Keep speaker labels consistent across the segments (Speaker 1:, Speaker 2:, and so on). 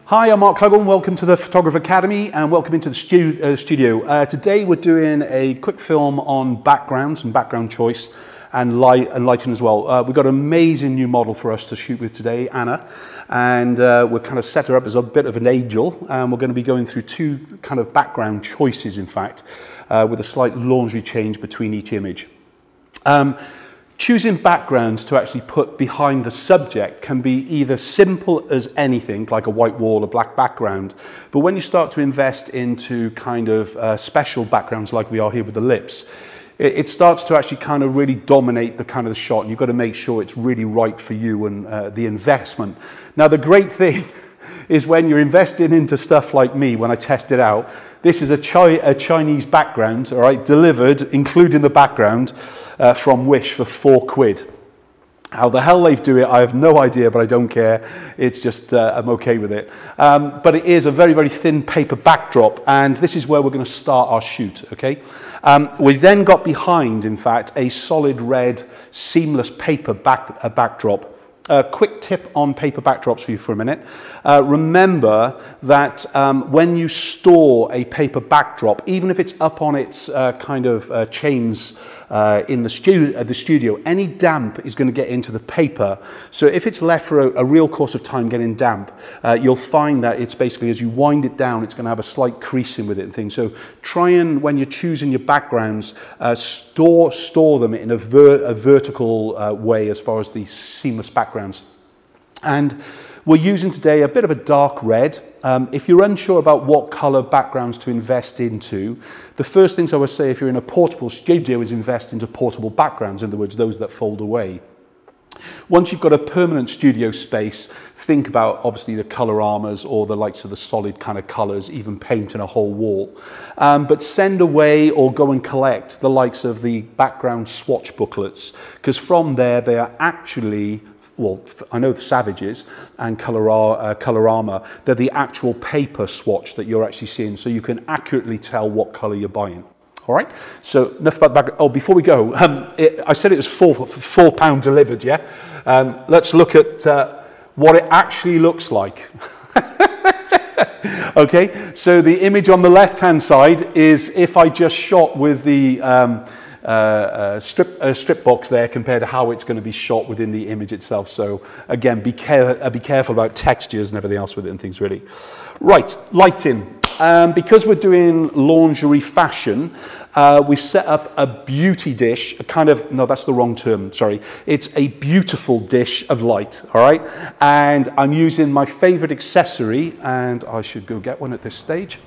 Speaker 1: Hi, I'm Mark Cleghorn. Welcome to the Photographer Academy and welcome into the studio. Today we're doing a quick film on backgrounds and background choice and lighting as well. We've got an amazing new model for us to shoot with today, Anna, and we're kind of set her up as a bit of an angel, and we're going to be going through two kind of background choices, in fact, with a slight laundry change between each image. Choosing backgrounds to actually put behind the subject can be either simple as anything, like a white wall, a black background, but when you start to invest into kind of special backgrounds like we are here with the lips, it starts to actually kind of really dominate the kind of the shot, and you've got to make sure it's really right for you and the investment. Now, the great thing is when you're investing into stuff like me, when I test it out, this is a Chinese background, all right, delivered, including the background, from Wish for £4. How the hell they do it, I have no idea, but I don't care. It's just, I'm okay with it. But it is a very, very thin paper backdrop, and this is where we're going to start our shoot, okay? We've then got behind, in fact, a solid red seamless paper backdrop. A quick tip on paper backdrops for you for a minute. Remember that when you store a paper backdrop, even if it's up on its kind of chains in the studio, any damp is going to get into the paper. So if it's left for a real course of time getting damp, you'll find that it's basically, as you wind it down, it's going to have a slight creasing with it and things. So try and, when you're choosing your backgrounds, store them in a vertical way as far as the seamless backgrounds. And we're using today a bit of a dark red. If you're unsure about what color backgrounds to invest into, the first things I would say if you're in a portable studio is invest into portable backgrounds, in other words, those that fold away. Once you've got a permanent studio space, think about obviously the color armors or the likes of the solid kind of colors, even painting a whole wall. But send away or go and collect the likes of the background swatch booklets, because from there they are actually, well, I know the Savages and Color Armor, they're the actual paper swatch that you're actually seeing, so you can accurately tell what color you're buying. All right, so enough about the background. Oh, before we go, I said it was £4 delivered, yeah? Let's look at what it actually looks like. Okay, so the image on the left-hand side is if I just shot with the strip box there compared to how it's going to be shot within the image itself. So again, be careful about textures and everything else with it and things really. Right, lighting. Because we're doing lingerie fashion, we've set up a beauty dish, a kind of, no, that's the wrong term, sorry. It's a beautiful dish of light, all right? And I'm using my favorite accessory, and I should go get one at this stage.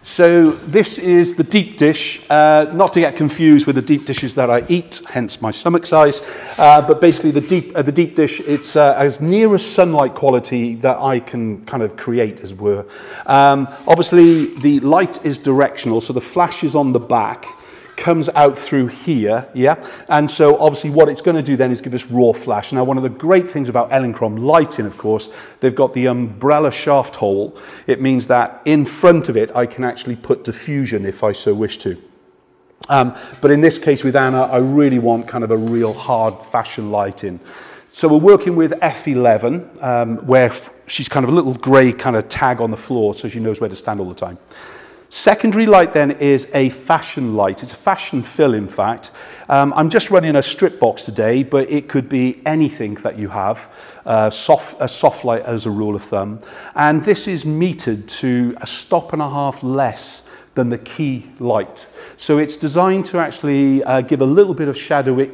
Speaker 1: So this is the deep dish, not to get confused with the deep dishes that I eat, hence my stomach size, but basically the deep dish, it's as near a sunlight quality that I can kind of create, as it were. Obviously the light is directional, so the flash is on the back, comes out through here, yeah? And so obviously what it's going to do then is give us raw flash. Now, one of the great things about Elinchrom lighting, of course, they've got the umbrella shaft hole. It means that in front of it, I can actually put diffusion if I so wish to. But in this case with Anna, I really want kind of a real hard fashion lighting. So we're working with F11, where she's kind of a little grey kind of tag on the floor so she knows where to stand all the time. Secondary light then is a fashion light. It's a fashion fill, in fact. I'm just running a strip box today, but it could be anything that you have, a soft light as a rule of thumb. And this is metered to a stop and a half less than the key light. So it's designed to actually give a little bit of shadow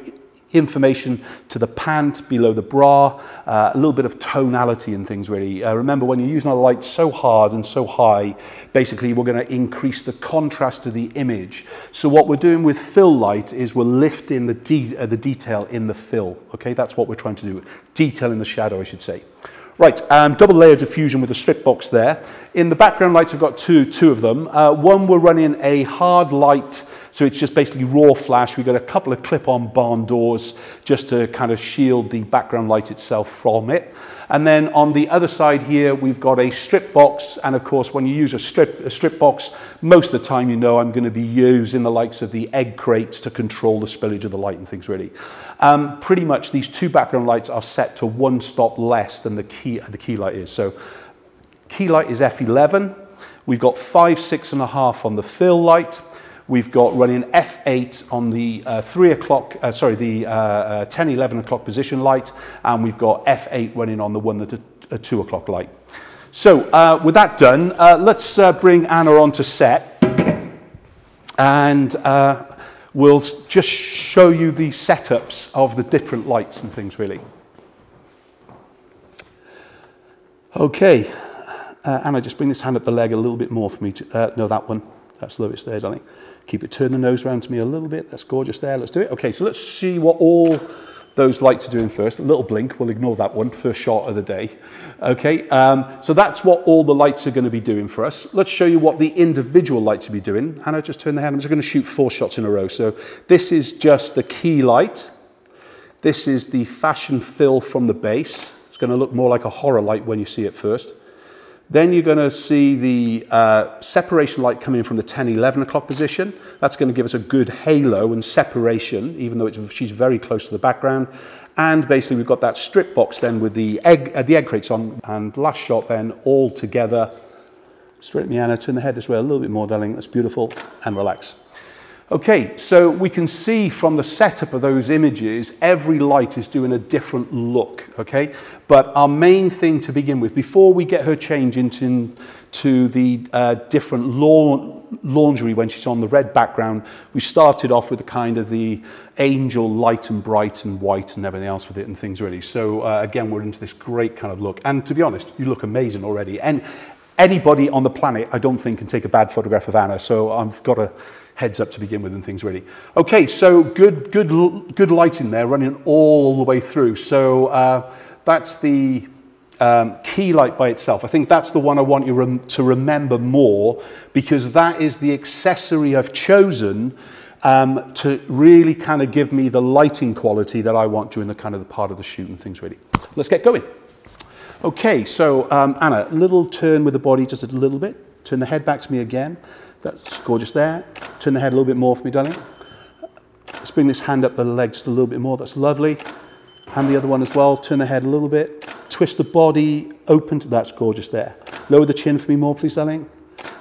Speaker 1: information to the pant, below the bra, a little bit of tonality and things really. Remember, when you're using a light so hard and so high, basically we're going to increase the contrast to the image. So what we're doing with fill light is we're lifting the detail in the fill, okay? That's what we're trying to do, detail in the shadow, I should say. Right, double layer diffusion with the strip box there. In the background lights, I've got two of them. One, we're running a hard light So it's just basically raw flash. We've got a couple of clip-on barn doors just to kind of shield the background light itself from it. And then on the other side here, we've got a strip box. And of course, when you use a strip box, most of the time, you know, I'm going to be using the likes of the egg crates to control the spillage of the light and things really. Pretty much these two background lights are set to one stop less than the key light is. So key light is F11. We've got 5, 6.5 on the fill light. We've got running F8 on the 10, 11 o'clock position light, and we've got F8 running on the one at a 2 o'clock light. So with that done, let's bring Anna onto set, and we'll just show you the setups of the different lights and things really. Okay, Anna, just bring this hand up the leg a little bit more for me. No, that one. That's the lowest there, darling. Keep it, turn the nose around to me a little bit. That's gorgeous there. Let's do it. Okay, so let's see what all those lights are doing first. A little blink. We'll ignore that one. First shot of the day. Okay, so that's what all the lights are going to be doing for us. Let's show you what the individual lights will be doing. Hannah, just turn the head. I'm just going to shoot 4 shots in a row. So this is just the key light. This is the fashion fill from the base. It's going to look more like a horror light when you see it first. Then you're going to see the separation light coming from the 10, 11 o'clock position. That's going to give us a good halo and separation, even though she's very close to the background. And basically we've got that strip box then with the egg crates on. And last shot then, all together. Straight me, Anna, turn the head this way a little bit more, darling. That's beautiful. And relax. Okay, so we can see from the setup of those images, every light is doing a different look, okay? But our main thing to begin with, before we get her change into the different lingerie when she's on the red background, we started off with the kind of the angel light and bright and white and everything else with it and things really. So again, we're into this great kind of look. And to be honest, you look amazing already. And anybody on the planet, I don't think, can take a bad photograph of Anna. So I've got a heads up to begin with and things really. Okay, so good lighting there running all the way through. So that's the key light by itself. I think that's the one I want you to remember more, because that is the accessory I've chosen to really kind of give me the lighting quality that I want during the kind of the part of the shoot and things really. Let's get going. Okay, so Anna, a little turn with the body just a little bit. Turn the head back to me again. That's gorgeous there. Turn the head a little bit more for me, darling. Let's bring this hand up the leg just a little bit more. That's lovely. And the other one as well. Turn the head a little bit. Twist the body open to that's gorgeous there. Lower the chin for me more, please, darling.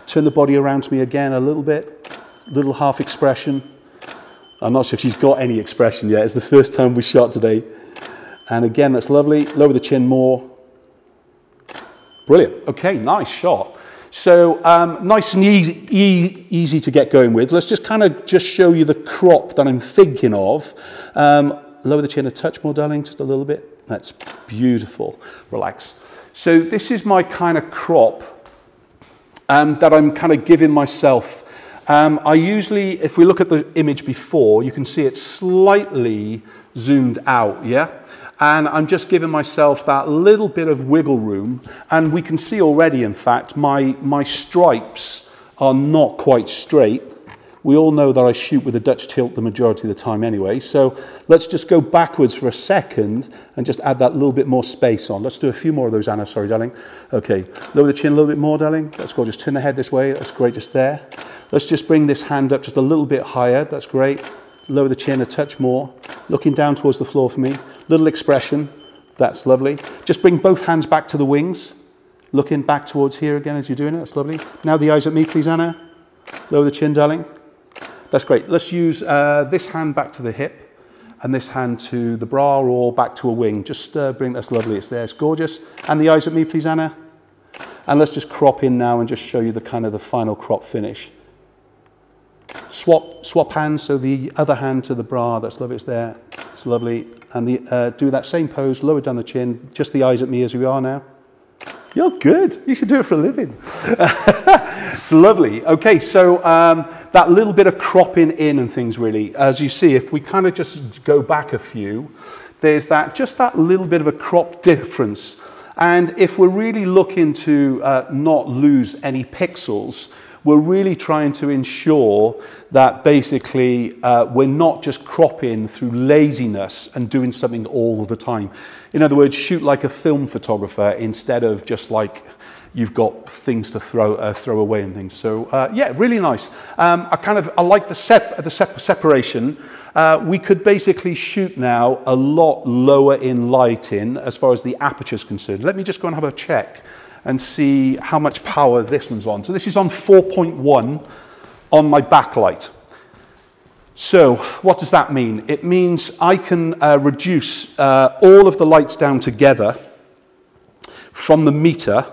Speaker 1: Turn the body around to me again a little bit. Little half expression. I'm not sure if she's got any expression yet. It's the first time we shot today. And again, that's lovely. Lower the chin more. Brilliant. Okay, nice shot. So nice and easy to get going with. Let's just kind of just show you the crop that I'm thinking of. Lower the chin a touch more, darling, just a little bit. That's beautiful. Relax. So this is my kind of crop that I'm kind of giving myself. I usually, if we look at the image before, you can see it's slightly zoomed out, yeah? And I'm just giving myself that little bit of wiggle room. And we can see already, in fact, my stripes are not quite straight. We all know that I shoot with a Dutch tilt the majority of the time anyway. So let's just go backwards for a second and just add that little bit more space on. Let's do a few more of those, Anna. Sorry, darling. Okay, lower the chin a little bit more, darling. That's gorgeous. Turn the head this way. That's great, just there. Let's just bring this hand up just a little bit higher. That's great. Lower the chin a touch more. Looking down towards the floor for me. Little expression. That's lovely. Just bring both hands back to the wings. Looking back towards here again as you're doing it. That's lovely. Now the eyes at me, please, Anna. Lower the chin, darling. That's great. Let's use this hand back to the hip and this hand to the bra or back to a wing. Just bring, that's lovely. It's there. It's gorgeous. And the eyes at me, please, Anna. And let's just crop in now and just show you the kind of the final crop finish. Swap hands, so the other hand to the bra. That's lovely. It's there. It's lovely. And do that same pose. Lower down the chin. Just the eyes at me as we are now. You're good. You should do it for a living. It's lovely. Okay, so that little bit of cropping in and things really, as you see, if we kind of just go back a few, there's just that little bit of a crop difference. And if we're really looking to not lose any pixels, we're really trying to ensure that basically we're not just cropping through laziness and doing something all the time. In other words, shoot like a film photographer instead of just like you've got things to throw away and things. So yeah, really nice. I like the separation. We could basically shoot now a lot lower in lighting as far as the aperture is concerned. Let me just go and have a check and see how much power this one's on. So this is on 4.1 on my backlight. So what does that mean? It means I can reduce all of the lights down together from the meter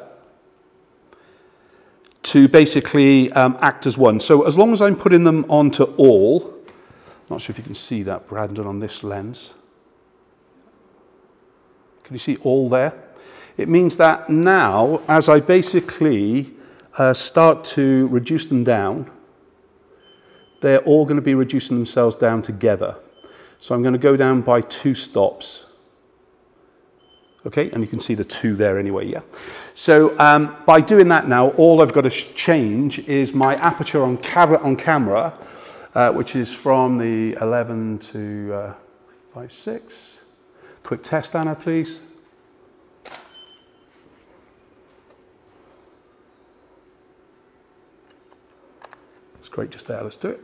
Speaker 1: to basically act as one. So as long as I'm putting them onto all, not sure if you can see that, Brandon, on this lens. Can you see all there? It means that now, as I basically start to reduce them down, they're all going to be reducing themselves down together. So I'm going to go down by 2 stops. Okay, and you can see the 2 there anyway, yeah? So by doing that now, all I've got to change is my aperture on camera, which is from the 11 to 5.6. Quick test, Anna, please. That's great just there, let's do it.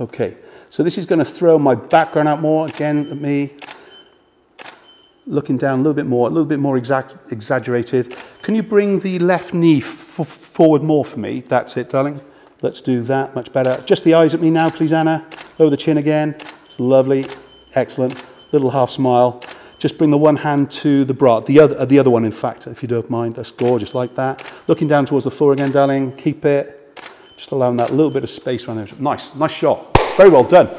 Speaker 1: Okay, so this is going to throw my background out more. Again, at me, looking down a little bit more exaggerated. Can you bring the left knee forward more for me? That's it, darling. Let's do that, much better. Just the eyes at me now, please, Anna. Over the chin again. It's lovely, excellent. Little half smile. Just bring the one hand to the bra, the other one, in fact, if you don't mind. That's gorgeous, like that. Looking down towards the floor again, darling. Keep it. Just allowing that little bit of space around there. Nice, nice shot. Very well done.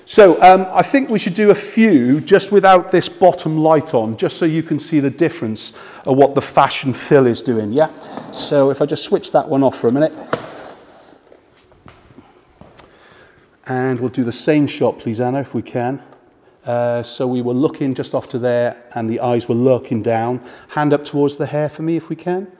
Speaker 1: So I think we should do a few just without this bottom light on, just so you can see the difference of what the fashion fill is doing, yeah? So if I just switch that one off for a minute. And we'll do the same shot, please, Anna, if we can. So we were looking just off to there, and the eyes were looking down. Hand up towards the hair for me, if we can.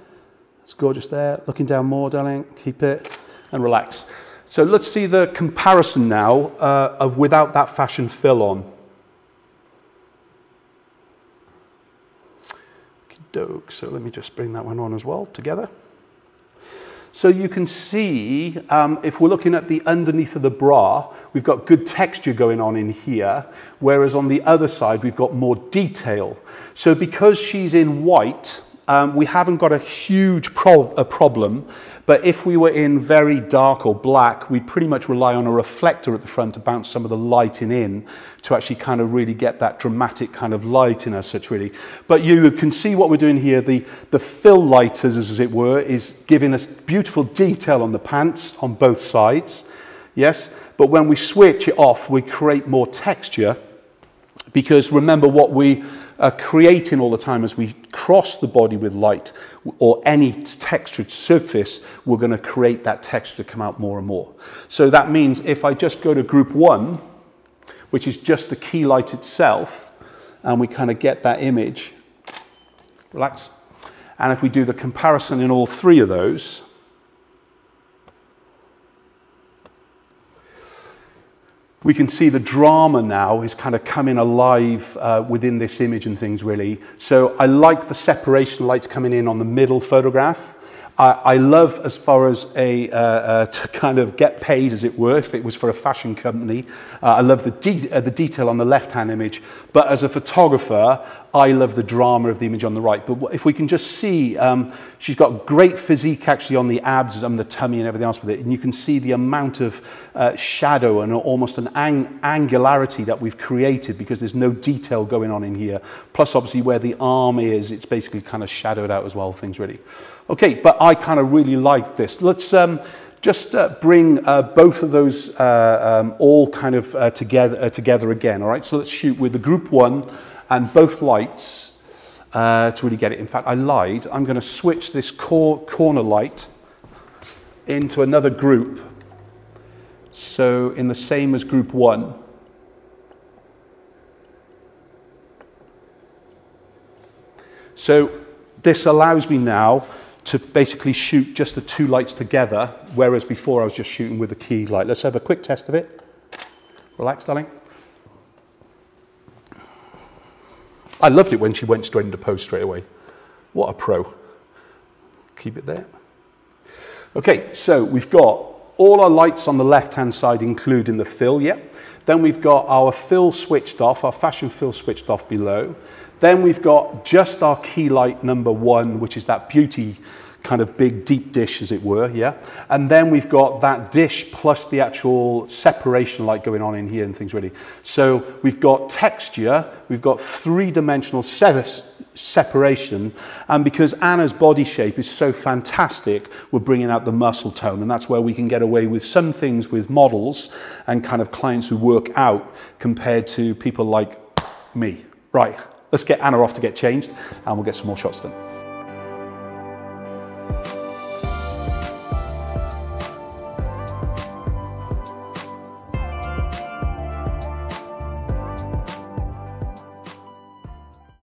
Speaker 1: It's gorgeous there. Looking down more, darling. Keep it. And relax. So let's see the comparison now of without that fashion fill on. Okey-doke. So let me just bring that one on as well, together. So you can see, if we're looking at the underneath of the bra, we've got good texture going on in here, whereas on the other side, we've got more detail. So because she's in white, we haven't got a huge problem, but if we were in very dark or black, we pretty much rely on a reflector at the front to bounce some of the lighting in to actually kind of really get that dramatic kind of light in as such, really. But you can see what we're doing here. The fill light, as it were, is giving us beautiful detail on the pants on both sides, yes? But when we switch it off, we create more texture, because remember what we are creating all the time as we cross the body with light or any textured surface, we're going to create that texture to come out more and more. So that means if I just go to group 1, which is just the key light itself, and we kind of get that image, relax, and if we do the comparison in all 3 of those, we can see the drama now is kind of coming alive within this image and things, really. So I like the separation lights coming in on the middle photograph. I love, as far as to kind of get paid, as it were, if it was for a fashion company, I love the detail on the left-hand image. But as a photographer, I love the drama of the image on the right. But if we can just see, she's got great physique actually on the abs and the tummy and everything else with it. And you can see the amount of shadow and almost an angularity that we've created, because there's no detail going on in here. Plus, obviously, where the arm is, it's basically kind of shadowed out as well, things really. Okay, but I kind of really like this. Let's just bring both of those all kind of together again, all right? So let's shoot with the group 1 and both lights to really get it. In fact, I lied. I'm going to switch this corner light into another group. So in the same as group 1. So this allows me now to basically shoot just the two lights together, whereas before I was just shooting with the key light. Let's have a quick test of it. Relax, darling. I loved it when she went straight into pose straight away. What a pro. Keep it there. Okay, so we've got all our lights on the left-hand side, including the fill, yeah. Then we've got our fill switched off, our fashion fill switched off below. Then we've got just our key light number 1, which is that beauty kind of big deep dish, as it were, yeah. And then we've got that dish plus the actual separation light going on in here and things ready. So we've got texture, we've got three-dimensional separation, and because Anna's body shape is so fantastic, we're bringing out the muscle tone, and that's where we can get away with some things with models and kind of clients who work out compared to people like me. Right, let's get Anna off to get changed and we'll get some more shots done.